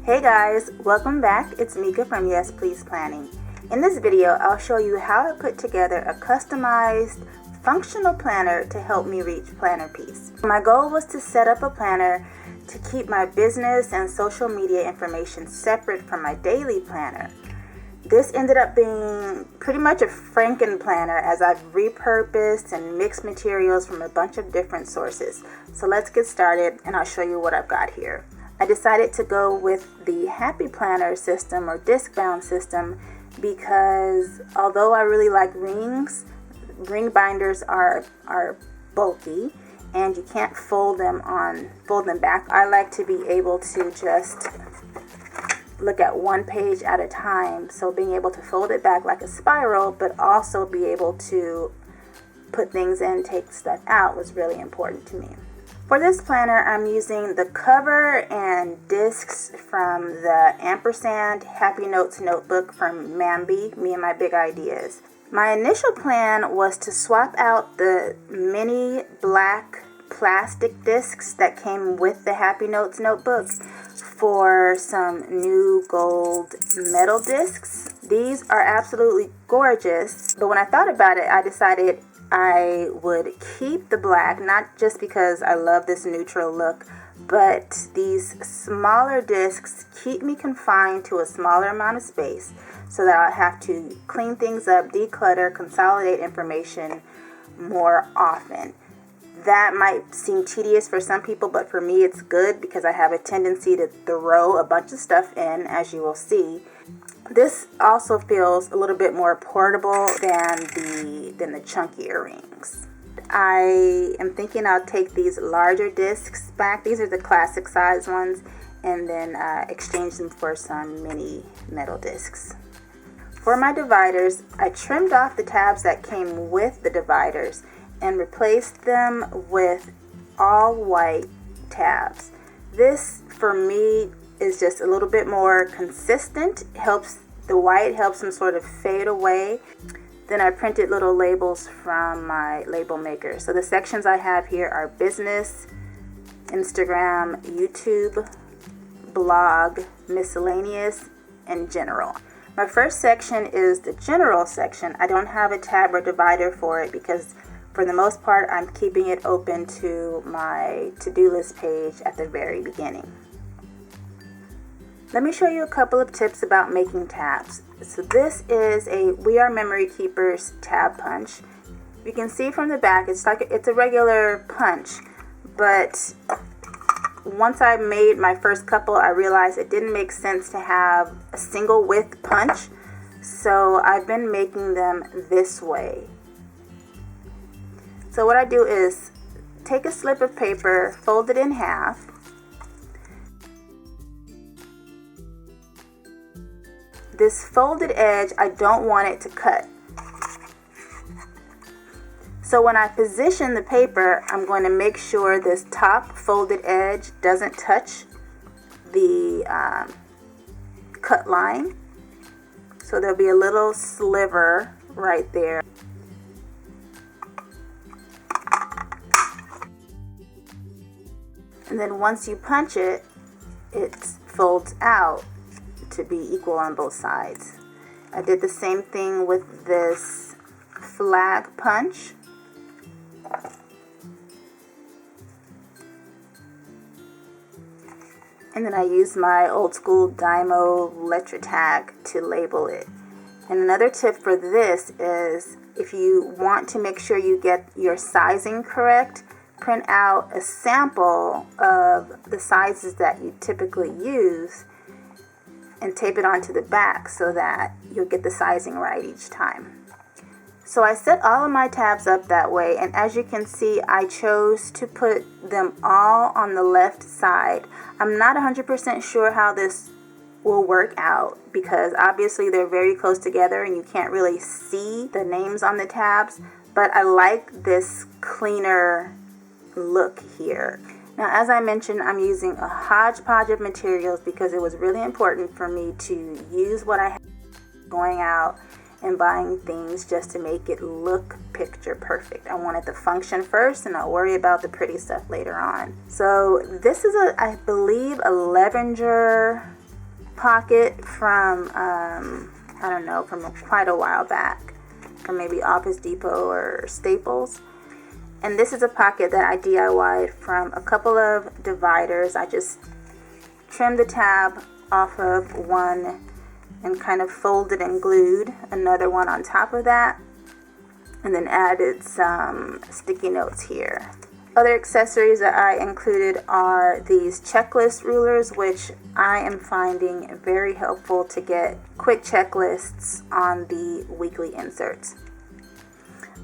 Hey guys, welcome back. It's Meka from Yes Please Planning. In this video, I'll show you how I put together a customized functional planner to help me reach planner peace. My goal was to set up a planner to keep my business and social media information separate from my daily planner. This ended up being pretty much a Frankenplanner as I've repurposed and mixed materials from a bunch of different sources. So let's get started and I'll show you what I've got here. I decided to go with the Happy Planner system or Discbound system because although I really like rings, ring binders are bulky and you can't fold them back. I like to be able to just look at one page at a time, so being able to fold it back like a spiral but also be able to put things in, take stuff out was really important to me. For this planner, I'm using the cover and discs from the Ampersand Happy Notes notebook from MAMBI, Me and My Big Ideas. My initial plan was to swap out the mini black plastic discs that came with the Happy Notes notebook for some new gold metal discs. These are absolutely gorgeous, but when I thought about it, I decided I would keep the black, not just because I love this neutral look, but these smaller discs keep me confined to a smaller amount of space so that I'll have to clean things up, declutter, consolidate information more often. That might seem tedious for some people, but for me it's good because I have a tendency to throw a bunch of stuff in, as you will see. This also feels a little bit more portable than the chunkier rings. I am thinking I'll take these larger discs back. These are the classic size ones, and then exchange them for some mini metal discs. For my dividers, I trimmed off the tabs that came with the dividers and replaced them with all white tabs. This for me is just a little bit more consistent. The white helps them sort of fade away. Then I printed little labels from my label maker. So the sections I have here are business, Instagram, YouTube, blog, miscellaneous, and general. My first section is the general section. I don't have a tab or divider for it because for the most part I'm keeping it open to my to-do list page at the very beginning. Let me show you a couple of tips about making tabs. So this is a We Are Memory Keepers tab punch. You can see from the back it's a regular punch, but once I made my first couple I realized it didn't make sense to have a single width punch, so I've been making them this way. So what I do is take a slip of paper, fold it in half, this folded edge, I don't want it to cut. So when I position the paper, I'm going to make sure this top folded edge doesn't touch the cut line. So there'll be a little sliver right there. And then once you punch it, it folds out to be equal on both sides. I did the same thing with this flag punch. And then I used my old school Dymo letter tag to label it. And another tip for this is if you want to make sure you get your sizing correct, print out a sample of the sizes that you typically use and tape it onto the back so that you'll get the sizing right each time. So I set all of my tabs up that way, and as you can see I chose to put them all on the left side. I'm not 100% sure how this will work out because obviously they're very close together and you can't really see the names on the tabs, but I like this cleaner look here. Now, as I mentioned, I'm using a hodgepodge of materials because it was really important for me to use what I have going out and buying things just to make it look picture perfect. I wanted the function first and I'll worry about the pretty stuff later on. So this is I believe a Levenger pocket from, I don't know, from quite a while back, from maybe Office Depot or Staples. And this is a pocket that I DIY'd from a couple of dividers. I just trimmed the tab off of one and kind of folded and glued another one on top of that, and then added some sticky notes here. Other accessories that I included are these checklist rulers, which I am finding very helpful to get quick checklists on the weekly inserts.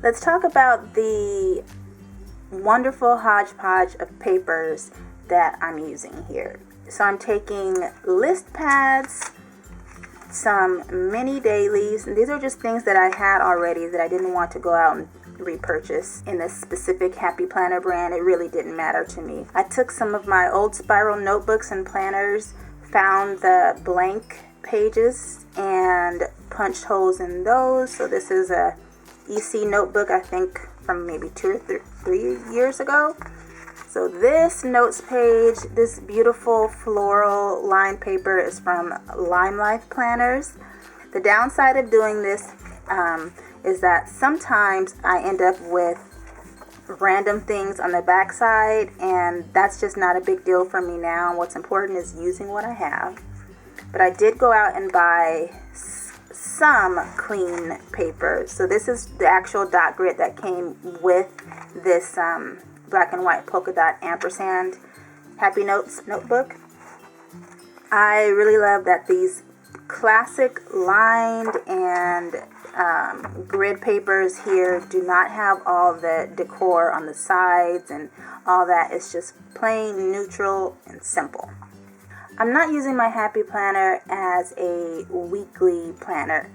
Let's talk about the wonderful hodgepodge of papers that I'm using here. So I'm taking list pads, some mini dailies, and these are just things that I had already that I didn't want to go out and repurchase in this specific Happy Planner brand. It really didn't matter to me. I took some of my old spiral notebooks and planners, found the blank pages, and punched holes in those. So this is a EC notebook, I think from maybe 2 or 3 years ago. So this notes page, this beautiful floral lined paper is from Limelife Planners. The downside of doing this is that sometimes I end up with random things on the back side, and that's just not a big deal for me now. What's important is using what I have. But I did go out and buy some clean paper. So this is the actual dot grid that came with this black and white polka dot ampersand Happy Notes notebook. I really love that these classic lined and grid papers here do not have all the decor on the sides and all that. It's just plain, neutral, and simple. I'm not using my Happy Planner as a weekly planner,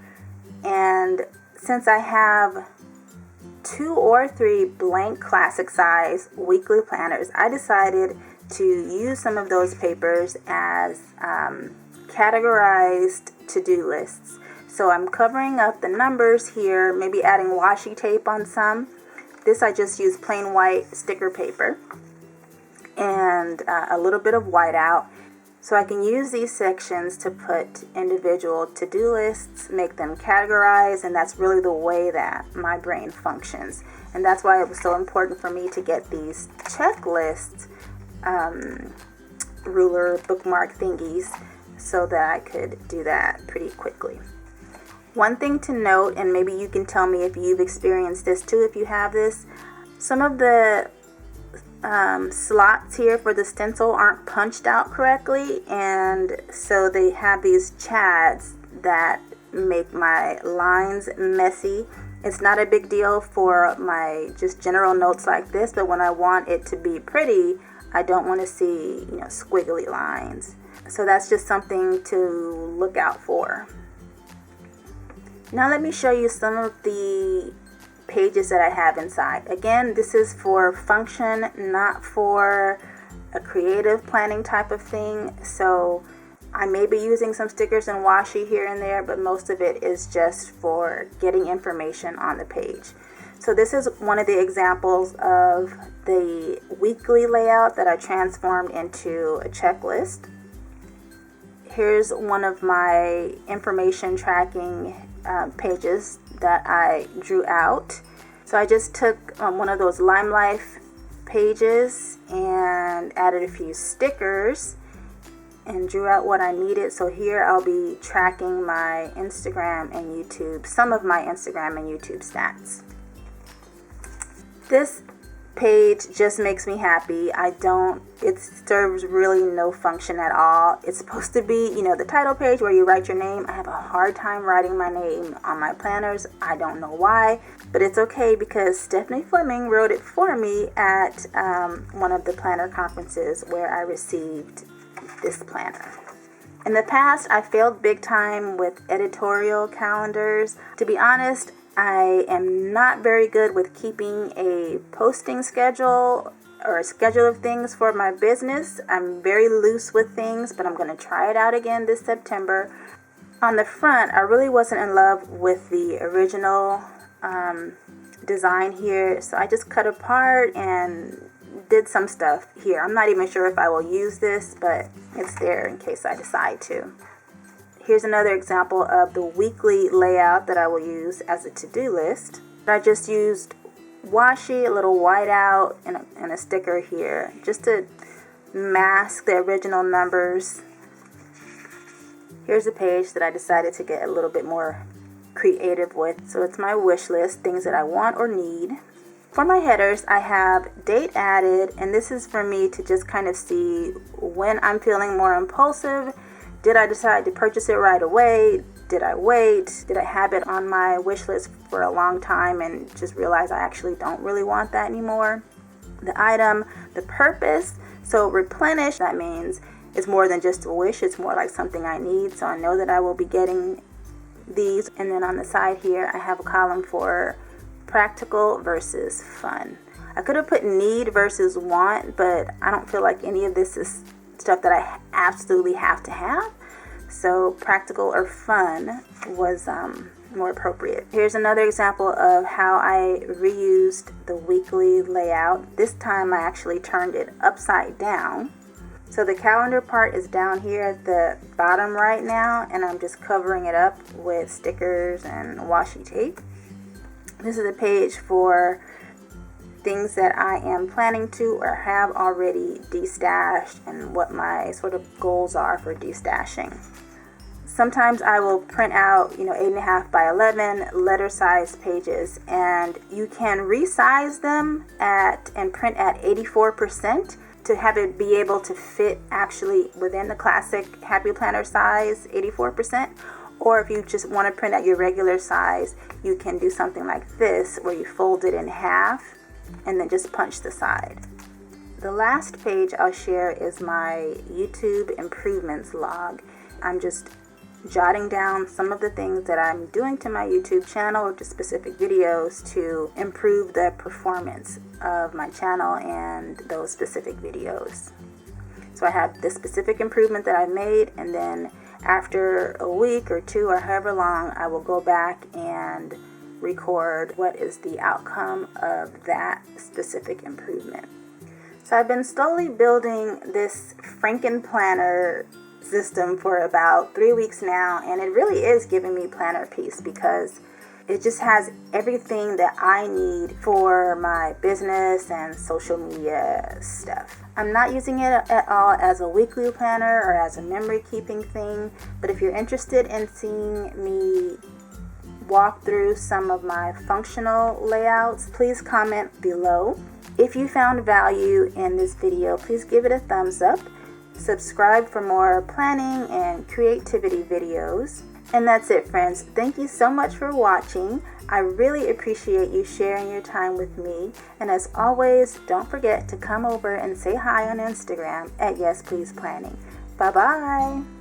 and since I have 2 or 3 blank classic size weekly planners, I decided to use some of those papers as categorized to-do lists. So I'm covering up the numbers here, maybe adding washi tape on some. This I just use plain white sticker paper and a little bit of whiteout. So I can use these sections to put individual to-do lists, make them categorized, and that's really the way that my brain functions. And that's why it was so important for me to get these checklist ruler bookmark thingies so that I could do that pretty quickly. One thing to note, and maybe you can tell me if you've experienced this too, if you have this, some of the slots here for the stencil aren't punched out correctly, and so they have these chads that make my lines messy. It's not a big deal for my just general notes like this, but when I want it to be pretty, I don't want to see, squiggly lines. So that's just something to look out for. Now let me show you some of the pages that I have inside. Again, this is for function, not for a creative planning type of thing. So I may be using some stickers and washi here and there, but most of it is just for getting information on the page. So this is one of the examples of the weekly layout that I transformed into a checklist. Here's one of my information tracking pages that I drew out. So I just took one of those Limelife pages and added a few stickers and drew out what I needed. So here I'll be tracking my Instagram and YouTube, some of my Instagram and YouTube stats. This page just makes me happy. It serves really no function at all. It's supposed to be, the title page where you write your name. I have a hard time writing my name on my planners. I don't know why, but it's okay because Stephanie Fleming wrote it for me at one of the planner conferences where I received this planner. In the past, I failed big time with editorial calendars. To be honest, I am not very good with keeping a posting schedule or a schedule of things for my business. I'm very loose with things, but I'm going to try it out again this September. On the front, I really wasn't in love with the original design here, so I just cut apart and did some stuff here. I'm not even sure if I will use this, but it's there in case I decide to. Here's another example of the weekly layout that I will use as a to-do list. I just used washi, a little whiteout, and a sticker here just to mask the original numbers. Here's a page that I decided to get a little bit more creative with. So it's my wish list, things that I want or need. For my headers, I have date added, and this is for me to just kind of see when I'm feeling more impulsive. Did I decide to purchase it right away? Did I wait? Did I have it on my wish list for a long time and just realize I actually don't really want that anymore? The item, the purpose. So replenish, that means it's more than just a wish. It's more like something I need. So I know that I will be getting these. And then on the side here, I have a column for practical versus fun. I could have put need versus want, but I don't feel like any of this is stuff that I absolutely have to have. So practical or fun was more appropriate. Here's another example of how I reused the weekly layout. This time I actually turned it upside down. So the calendar part is down here at the bottom right now, and I'm just covering it up with stickers and washi tape. This is a page for things that I am planning to or have already destashed and what my sort of goals are for destashing. Sometimes I will print out, 8.5 by 11 letter size pages, and you can resize them and print at 84% to have it be able to fit actually within the classic Happy Planner size, 84%. Or if you just want to print at your regular size, you can do something like this where you fold it in half and then just punch the side. The last page I'll share is my YouTube improvements log. I'm just jotting down some of the things that I'm doing to my YouTube channel or to specific videos to improve the performance of my channel and those specific videos. So I have this specific improvement that I've made, and then after a week or two or however long, I will go back and record what is the outcome of that specific improvement. So I've been slowly building this Frankenplanner system for about 3 weeks now, and it really is giving me planner peace because it just has everything that I need for my business and social media stuff. I'm not using it at all as a weekly planner or as a memory keeping thing, but if you're interested in seeing me walk through some of my functional layouts, please comment below. If you found value in this video, please give it a thumbs up. Subscribe for more planning and creativity videos. And that's it, friends. Thank you so much for watching. I really appreciate you sharing your time with me. And as always, don't forget to come over and say hi on Instagram at Yes Please Planning. Bye-bye.